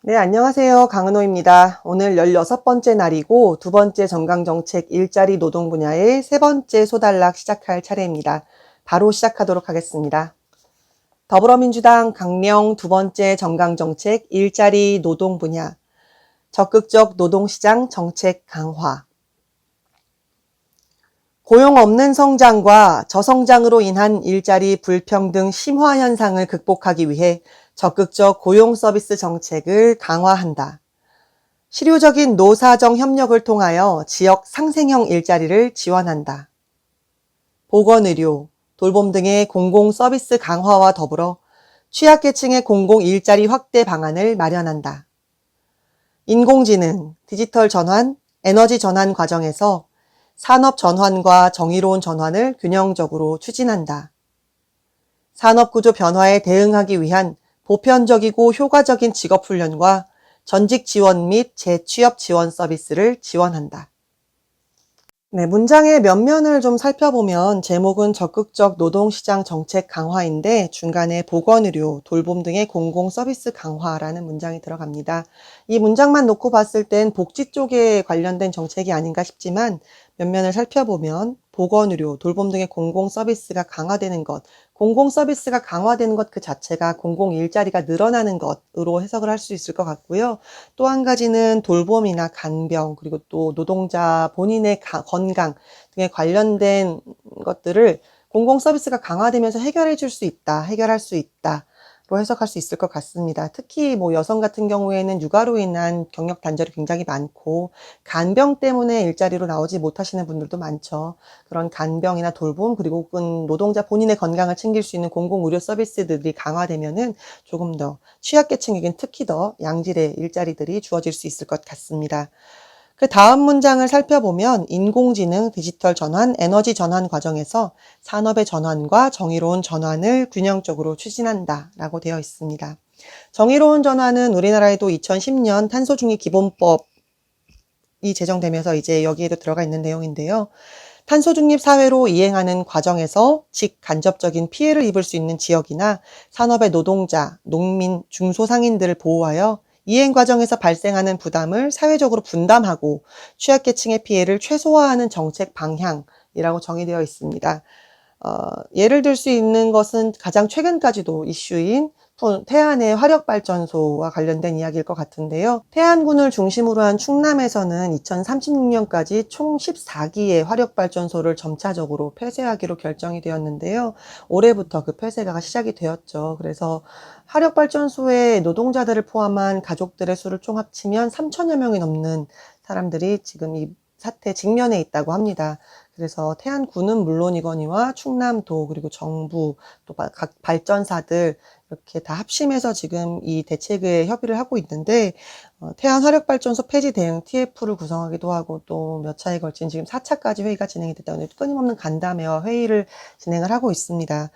네, 안녕하세요. 강은호입니다. 오늘 16번째 날이고 두 번째 정강정책 일자리 노동 분야의 세 번째 소단락 시작할 차례입니다. 바로 시작하도록 하겠습니다. 더불어민주당 강령 두 번째 정강정책 일자리 노동 분야, 적극적 노동시장 정책 강화. 고용 없는 성장과 저성장으로 인한 일자리 불평등 심화 현상을 극복하기 위해 적극적 고용 서비스 정책을 강화한다. 실효적인 노사정 협력을 통하여 지역 상생형 일자리를 지원한다. 보건의료, 돌봄 등의 공공 서비스 강화와 더불어 취약계층의 공공 일자리 확대 방안을 마련한다. 인공지능, 디지털 전환, 에너지 전환 과정에서 산업 전환과 정의로운 전환을 균형적으로 추진한다. 산업구조 변화에 대응하기 위한 보편적이고 효과적인 직업훈련과 전직 지원 및 재취업 지원 서비스를 지원한다. 네, 문장의 면면을 좀 살펴보면 제목은 적극적 노동시장 정책 강화인데 중간에 보건의료, 돌봄 등의 공공 서비스 강화라는 문장이 들어갑니다. 이 문장만 놓고 봤을 땐 복지 쪽에 관련된 정책이 아닌가 싶지만 면면을 살펴보면 보건의료, 돌봄 등의 공공 서비스가 강화되는 것, 공공 서비스가 강화되는 것 그 자체가 공공 일자리가 늘어나는 것으로 해석을 할 수 있을 것 같고요. 또 한 가지는 돌봄이나 간병, 그리고 또 노동자 본인의 건강 등에 관련된 것들을 공공 서비스가 강화되면서 해결해 줄 수 있다, 해결할 수 있다. 로 해석할 수 있을 것 같습니다. 특히 여성 같은 경우에는 육아로 인한 경력 단절이 굉장히 많고 간병 때문에 일자리로 나오지 못하시는 분들도 많죠. 그런 간병이나 돌봄 그리고 혹은 노동자 본인의 건강을 챙길 수 있는 공공 의료 서비스들이 강화되면은 조금 더 취약계층에겐 특히 더 양질의 일자리들이 주어질 수 있을 것 같습니다. 그 다음 문장을 살펴보면 인공지능, 디지털 전환, 에너지 전환 과정에서 산업의 전환과 정의로운 전환을 균형적으로 추진한다 라고 되어 있습니다. 정의로운 전환은 우리나라에도 2010년 탄소중립 기본법이 제정되면서 이제 여기에도 들어가 있는 내용인데요. 탄소중립 사회로 이행하는 과정에서 직간접적인 피해를 입을 수 있는 지역이나 산업의 노동자, 농민, 중소상인들을 보호하여 이행 과정에서 발생하는 부담을 사회적으로 분담하고 취약계층의 피해를 최소화하는 정책 방향이라고 정의되어 있습니다. 예를 들 수 있는 것은 가장 최근까지도 이슈인 태안의 화력발전소와 관련된 이야기일 것 같은데요. 태안군을 중심으로 한 충남에서는 2036년까지 총 14기의 화력발전소를 점차적으로 폐쇄하기로 결정이 되었는데요. 올해부터 그 폐쇄가 시작이 되었죠. 그래서 화력발전소의 노동자들을 포함한 가족들의 수를 총 합치면 3천여 명이 넘는 사람들이 지금 이 사태 직면해 있다고 합니다. 그래서 태안군은 물론이거니와 충남도 그리고 정부 또 각 발전사들 이렇게 다 합심해서 지금 이 대책에 협의를 하고 있는데 태안 화력발전소 폐지 대응 TF를 구성하기도 하고 또 몇 차에 걸친 지금 4차까지 회의가 진행이 됐다 오늘 끊임없는 간담회와 회의를 진행을 하고 있습니다.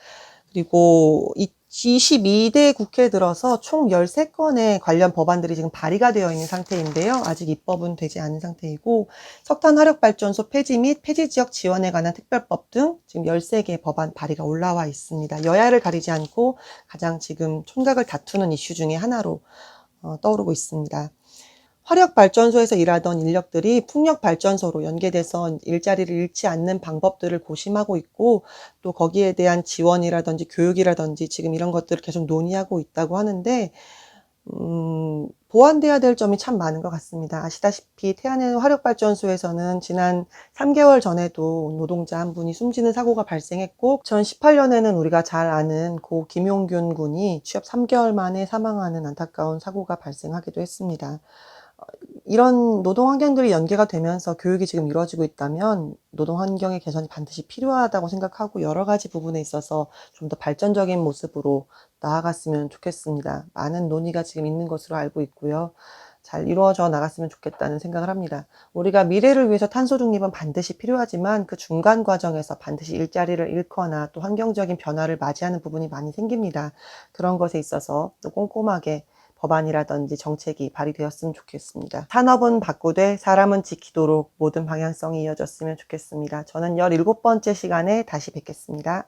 그리고 22대 국회 들어서 총 13건의 관련 법안들이 지금 발의가 되어 있는 상태인데요. 아직 입법은 되지 않은 상태이고 석탄 화력발전소 폐지 및 폐지 지역 지원에 관한 특별법 등 지금 13개 법안 발의가 올라와 있습니다. 여야를 가리지 않고 가장 지금 촌각을 다투는 이슈 중에 하나로 떠오르고 있습니다. 화력발전소에서 일하던 인력들이 풍력발전소로 연계돼서 일자리를 잃지 않는 방법들을 고심하고 있고 또 거기에 대한 지원이라든지 교육이라든지 지금 이런 것들을 계속 논의하고 있다고 하는데 보완돼야 될 점이 참 많은 것 같습니다. 아시다시피 태안의 화력발전소에서는 지난 3개월 전에도 노동자 한 분이 숨지는 사고가 발생했고 2018년에는 우리가 잘 아는 고 김용균 군이 취업 3개월 만에 사망하는 안타까운 사고가 발생하기도 했습니다. 이런 노동 환경들이 연계가 되면서 교육이 지금 이루어지고 있다면 노동 환경의 개선이 반드시 필요하다고 생각하고 여러 가지 부분에 있어서 좀 더 발전적인 모습으로 나아갔으면 좋겠습니다. 많은 논의가 지금 있는 것으로 알고 있고요. 잘 이루어져 나갔으면 좋겠다는 생각을 합니다. 우리가 미래를 위해서 탄소 중립은 반드시 필요하지만 그 중간 과정에서 반드시 일자리를 잃거나 또 환경적인 변화를 맞이하는 부분이 많이 생깁니다. 그런 것에 있어서 또 꼼꼼하게 법안이라든지 정책이 발의되었으면 좋겠습니다. 산업은 바꾸되 사람은 지키도록 모든 방향성이 이어졌으면 좋겠습니다. 저는 17번째 시간에 다시 뵙겠습니다.